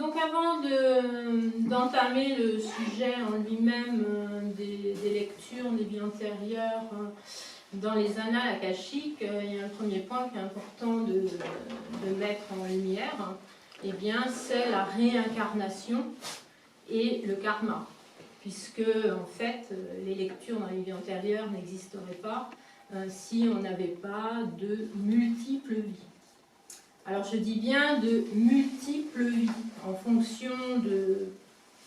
Donc avant d'entamer le sujet en lui-même des lectures des vies antérieures dans les annales akashiques, il y a un premier point qui est important de mettre en lumière, eh bien c'est la réincarnation et le karma, puisque en fait les lectures dans les vies antérieures n'existeraient pas si on n'avait pas de multiples vies. Alors je dis bien de multiples vies. En fonction de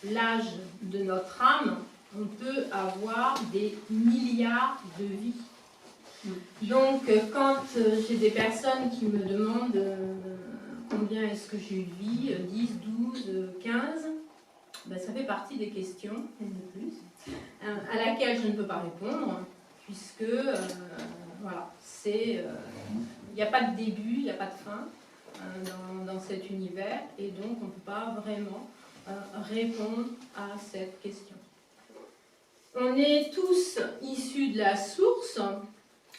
l'âge de notre âme, on peut avoir des milliards de vies. Donc quand j'ai des personnes qui me demandent combien est-ce que j'ai eu de vie, 10, 12, 15, ben, ça fait partie des questions, une de plus, à laquelle je ne peux pas répondre, puisque voilà, il n'y a pas de début, il n'y a pas de fin. Dans cet univers, et donc on ne peut pas vraiment répondre à cette question. On est tous issus de la source,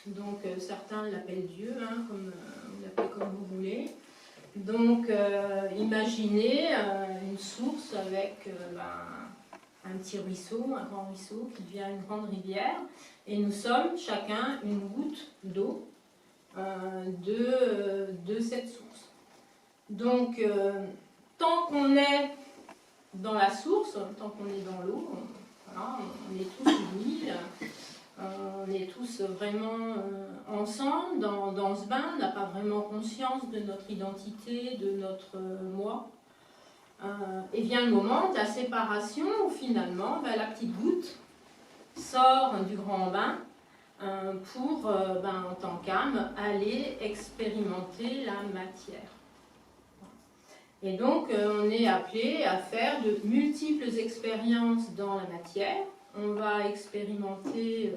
donc certains l'appellent Dieu, hein, comme vous l'appelez comme vous voulez. Donc imaginez une source avec un petit ruisseau, un grand ruisseau qui devient une grande rivière, et nous sommes chacun une goutte d'eau de cette source. Donc, tant qu'on est dans la source, tant qu'on est dans l'eau, voilà, on est tous unis, on est tous vraiment ensemble dans ce bain, on n'a pas vraiment conscience de notre identité, de notre moi. Et vient le moment de la séparation où finalement la petite goutte sort du grand bain pour, en tant qu'âme, aller expérimenter la matière. Et donc, on est appelé à faire de multiples expériences dans la matière. On va expérimenter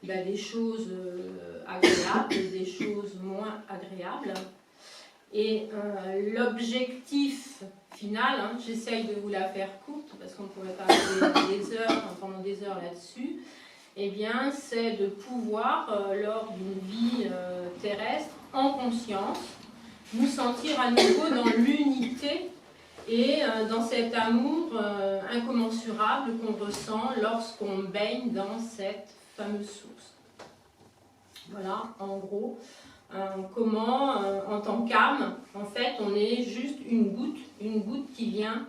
des choses agréables, des choses moins agréables. Et l'objectif final, hein, j'essaye de vous la faire courte parce qu'on pourrait parler pendant des heures là-dessus, eh bien, c'est de pouvoir, lors d'une vie terrestre, en conscience, nous sentir à nouveau dans l'unité et dans cet amour incommensurable qu'on ressent lorsqu'on baigne dans cette fameuse source. Voilà, en gros, comment, en tant qu'âme, en fait, on est juste une goutte qui vient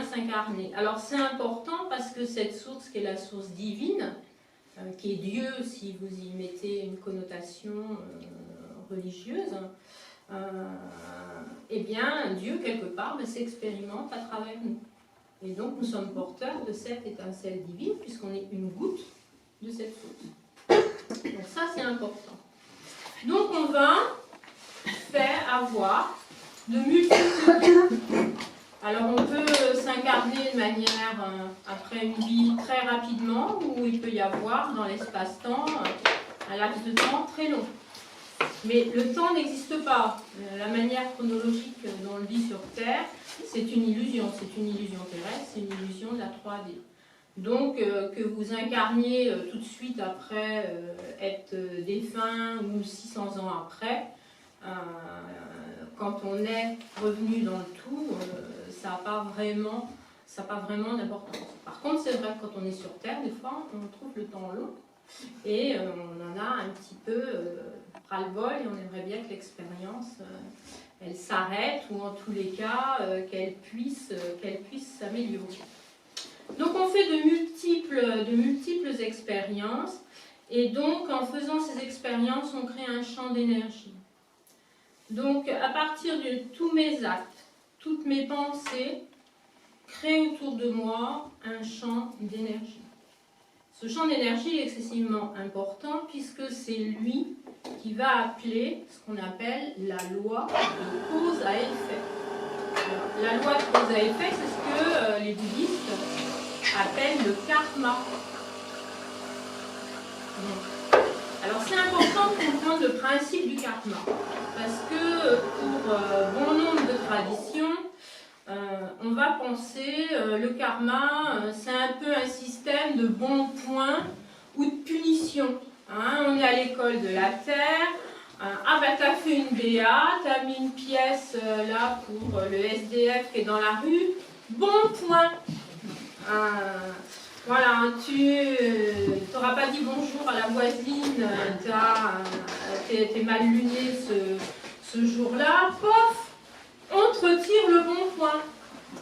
s'incarner. Alors c'est important parce que cette source qui est la source divine, qui est Dieu si vous y mettez une connotation religieuse, eh bien, Dieu, quelque part, s'expérimente à travers nous. Et donc, nous sommes porteurs de cette étincelle divine, puisqu'on est une goutte de cette source. Donc ça, c'est important. Donc, on va avoir de multiples vies. Alors, on peut s'incarner de manière, après une vie très rapidement, ou il peut y avoir, dans l'espace-temps, un laps de temps très long. Mais le temps n'existe pas. La manière chronologique dont on le vit sur Terre, c'est une illusion. C'est une illusion terrestre, c'est une illusion de la 3D. Donc, que vous incarniez tout de suite après être défunt ou 600 ans après, quand on est revenu dans le tout, ça n'a pas vraiment d'importance. Par contre, c'est vrai que quand on est sur Terre, des fois, on trouve le temps long et on en a un petit peu ras-le-bol et on aimerait bien que l'expérience elle s'arrête ou en tous les cas qu'elle puisse s'améliorer. Donc on fait de multiples expériences et donc en faisant ces expériences on crée un champ d'énergie. Donc à partir de tous mes actes, toutes mes pensées créent autour de moi un champ d'énergie. Ce champ d'énergie est excessivement important puisque c'est lui qui va appeler ce qu'on appelle la loi de cause à effet. Alors, la loi de cause à effet, c'est ce que les bouddhistes appellent le karma. Alors c'est important de comprendre le principe du karma parce que pour bon nombre de traditions, on va penser le karma, c'est un peu un système de bons points ou de punition. Hein, on est à l'école de la Terre, Ah ben t'as fait une BA, t'as mis une pièce là pour le SDF qui est dans la rue, bon point. Voilà, tu n'auras pas dit bonjour à la voisine, t'es mal luné ce jour-là, pof, on te retire le bon point.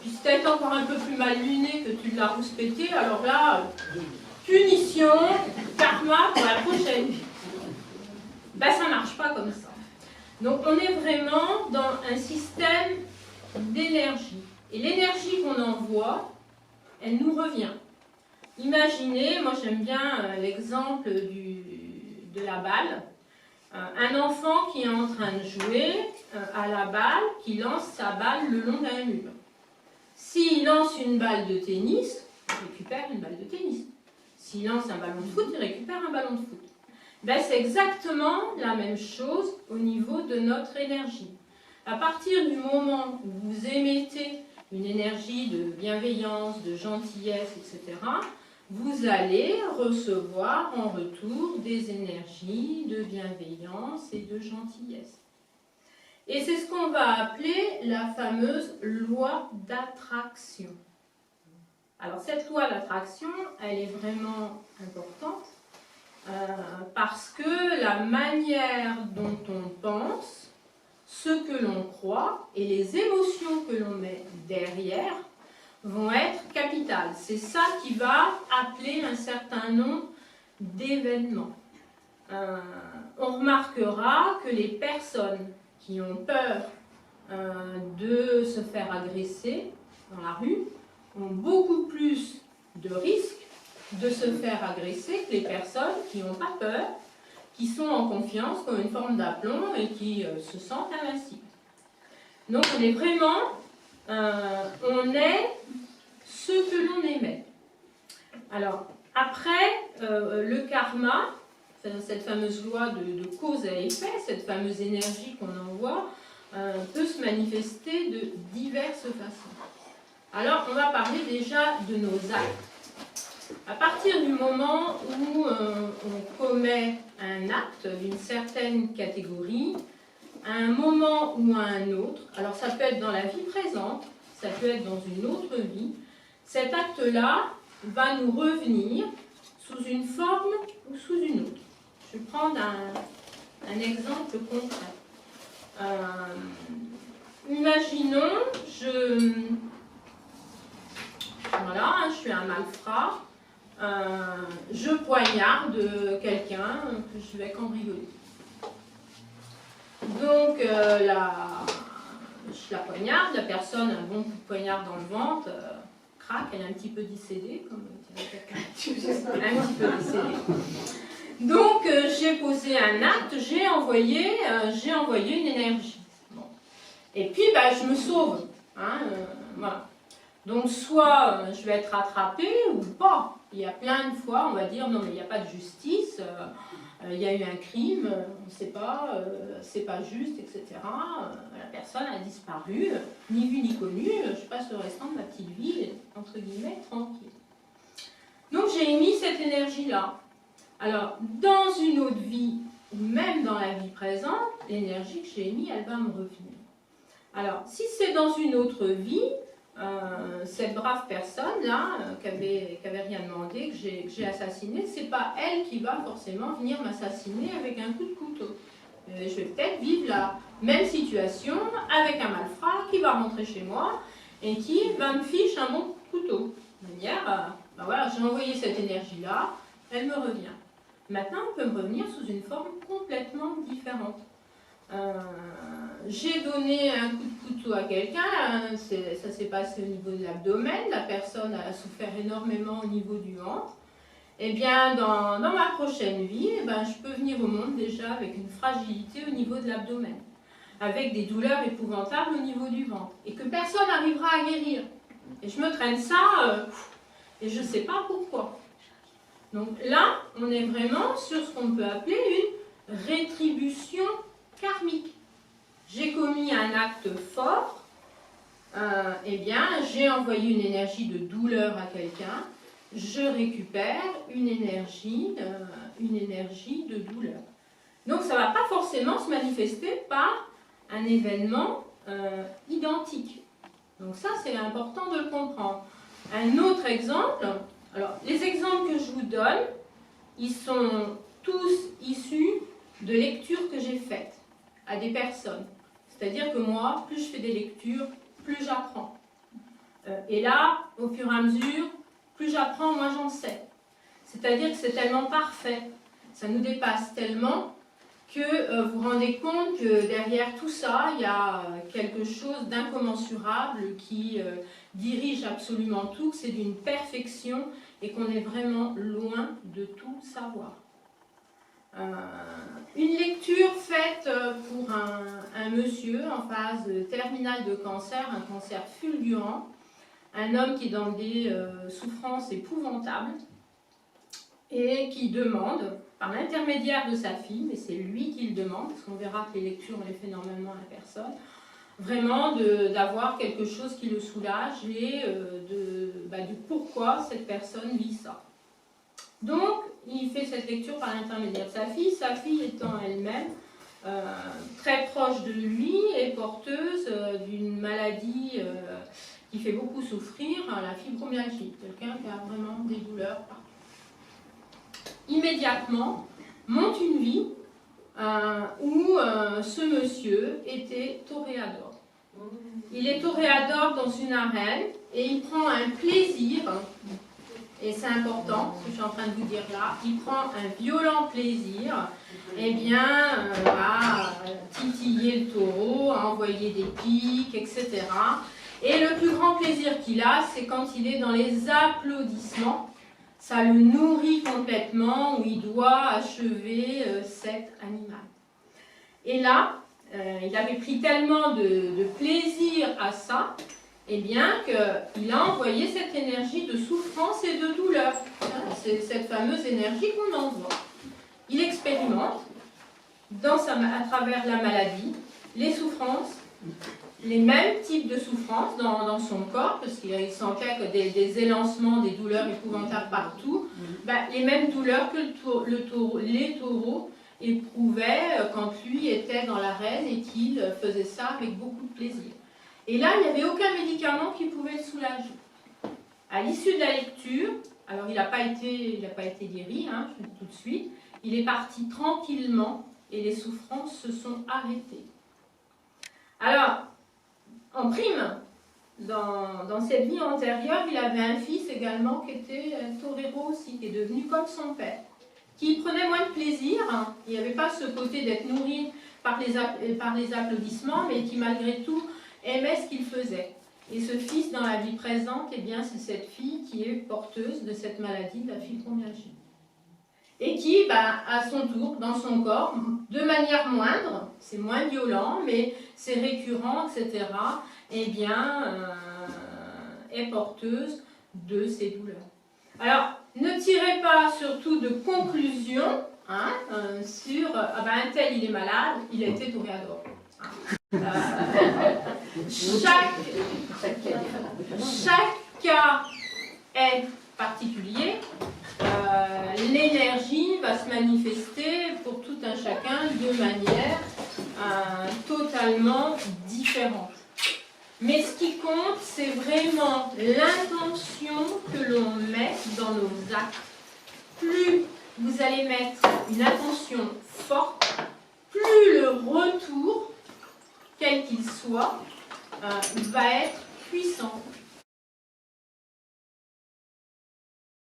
Puis si t'as été encore un peu plus mal luné que tu l'as rouspété, alors là, punition, karma pour la prochaine vie. Ben ça marche pas comme ça. Donc on est vraiment dans un système d'énergie. Et l'énergie qu'on envoie, elle nous revient. Imaginez, moi j'aime bien l'exemple de la balle. Un enfant qui est en train de jouer à la balle, qui lance sa balle le long d'un mur. S'il lance une balle de tennis, il récupère une balle de tennis. S'il lance un ballon de foot, il récupère un ballon de foot. Ben, c'est exactement la même chose au niveau de notre énergie. À partir du moment où vous émettez une énergie de bienveillance, de gentillesse, etc., vous allez recevoir en retour des énergies de bienveillance et de gentillesse. Et c'est ce qu'on va appeler la fameuse loi d'attraction. Alors cette loi d'attraction, elle est vraiment importante parce que la manière dont on pense, ce que l'on croit et les émotions que l'on met derrière vont être capitales. C'est ça qui va appeler un certain nombre d'événements. On remarquera que les personnes qui ont peur de se faire agresser dans la rue ont beaucoup plus de risques de se faire agresser que les personnes qui n'ont pas peur, qui sont en confiance, qui ont une forme d'aplomb et qui se sentent invincibles. Donc on est vraiment, on est ce que l'on émet. Alors après, le karma, cette fameuse loi de cause à effet, cette fameuse énergie qu'on envoie, peut se manifester de diverses façons. Alors on va parler déjà de nos actes. À partir du moment où on commet un acte d'une certaine catégorie, à un moment ou à un autre, alors ça peut être dans la vie présente, ça peut être dans une autre vie, cet acte-là va nous revenir sous une forme ou sous une autre. Je vais prendre un exemple concret. Imaginons, voilà, je suis un malfrat, je poignarde quelqu'un que je vais cambrioler. Donc je la poignarde, la personne a un bon coup de poignard dans le ventre, craque, elle est un petit peu décédée, comme dirait quelqu'un. Elle est un petit peu décédée. Donc j'ai posé un acte, j'ai envoyé une énergie. Bon. Et puis je me sauve. Voilà. Donc soit je vais être rattrapée ou pas. Il y a plein de fois, on va dire non mais il n'y a pas de justice, il y a eu un crime, on ne sait pas, c'est pas juste, etc. La personne a disparu, ni vu ni connu, je passe le restant de ma petite vie, entre guillemets, tranquille. Donc j'ai émis cette énergie-là. Alors dans une autre vie, ou même dans la vie présente, l'énergie que j'ai émise, elle va me revenir. Alors si c'est dans une autre vie, cette brave personne-là, qui avait rien demandé, que j'ai assassinée, c'est pas elle qui va forcément venir m'assassiner avec un coup de couteau. Je vais peut-être vivre la même situation avec un malfrat qui va rentrer chez moi et qui va me ficher un bon coup de couteau. De manière, voilà, j'ai envoyé cette énergie-là, elle me revient. Maintenant, elle peut me revenir sous une forme complètement différente. J'ai donné un coup de couteau à quelqu'un, ça s'est passé au niveau de l'abdomen, la personne a souffert énormément au niveau du ventre. Eh bien, dans ma prochaine vie, je peux venir au monde déjà avec une fragilité au niveau de l'abdomen, avec des douleurs épouvantables au niveau du ventre, et que personne n'arrivera à guérir. Et je me traîne ça, et je ne sais pas pourquoi. Donc là, on est vraiment sur ce qu'on peut appeler une rétribution karmique. J'ai commis un acte fort, eh bien, j'ai envoyé une énergie de douleur à quelqu'un, je récupère une énergie de douleur. Donc ça ne va pas forcément se manifester par un événement identique. Donc ça, c'est important de le comprendre. Un autre exemple, alors les exemples que je vous donne, ils sont tous issus de lectures que j'ai faites à des personnes. C'est-à-dire que moi, plus je fais des lectures, plus j'apprends. Et là, au fur et à mesure, plus j'apprends, moins j'en sais. C'est-à-dire que c'est tellement parfait, ça nous dépasse tellement que vous vous rendez compte que derrière tout ça, il y a quelque chose d'incommensurable qui dirige absolument tout, que c'est d'une perfection et qu'on est vraiment loin de tout savoir. Une lecture faite pour un monsieur en phase terminale de cancer, un cancer fulgurant, un homme qui est dans des souffrances épouvantables et qui demande, par l'intermédiaire de sa fille, mais c'est lui qui le demande, parce qu'on verra que les lectures, on les fait normalement à la personne, vraiment d'avoir quelque chose qui le soulage et du pourquoi cette personne vit ça. Donc, il fait cette lecture par l'intermédiaire de sa fille étant elle-même très proche de lui et porteuse d'une maladie qui fait beaucoup souffrir, la fibromyalgie, quelqu'un qui a vraiment des douleurs partout. Immédiatement, monte une vie où ce monsieur était toréador. Il est toréador dans une arène et il prend un plaisir, et c'est important ce que je suis en train de vous dire là, il prend un violent plaisir à titiller le taureau, à envoyer des piques, etc. Et le plus grand plaisir qu'il a, c'est quand il est dans les applaudissements. Ça le nourrit complètement, où il doit achever cet animal. Et là, il avait pris tellement de plaisir à ça, qu'il a envoyé cette énergie de souffrance et de douleur. C'est cette fameuse énergie qu'on envoie. Il expérimente, à travers la maladie, les souffrances, les mêmes types de souffrances dans son corps, parce qu'il sentait que des élancements, des douleurs épouvantables partout, les mêmes douleurs que les taureaux éprouvaient quand lui était dans l'arène et qu'il faisait ça avec beaucoup de plaisir. Et là, il n'y avait aucun médicament qui pouvait le soulager. À l'issue de la lecture, alors il n'a pas été guéri, je le dis tout de suite, il est parti tranquillement et les souffrances se sont arrêtées. Alors, en prime, dans cette vie antérieure, il avait un fils également qui était torero aussi, qui est devenu comme son père, qui prenait moins de plaisir. Il n'y avait pas ce côté d'être nourri par les applaudissements, mais qui malgré tout aimait ce qu'il faisait. Et ce fils dans la vie présente, c'est cette fille qui est porteuse de cette maladie de la fibromyalgie. Et qui, à son tour, dans son corps, de manière moindre, c'est moins violent, mais c'est récurrent, etc., est porteuse de ces douleurs. Alors, ne tirez pas surtout de conclusion sur un tel il est malade, il a été toréador. Chaque cas est particulier. L'énergie va se manifester pour tout un chacun de manière totalement différente. Mais ce qui compte, c'est vraiment l'intention que l'on met dans nos actes. Plus vous allez mettre une attention forte, plus le retour, quel qu'il soit, va être puissant.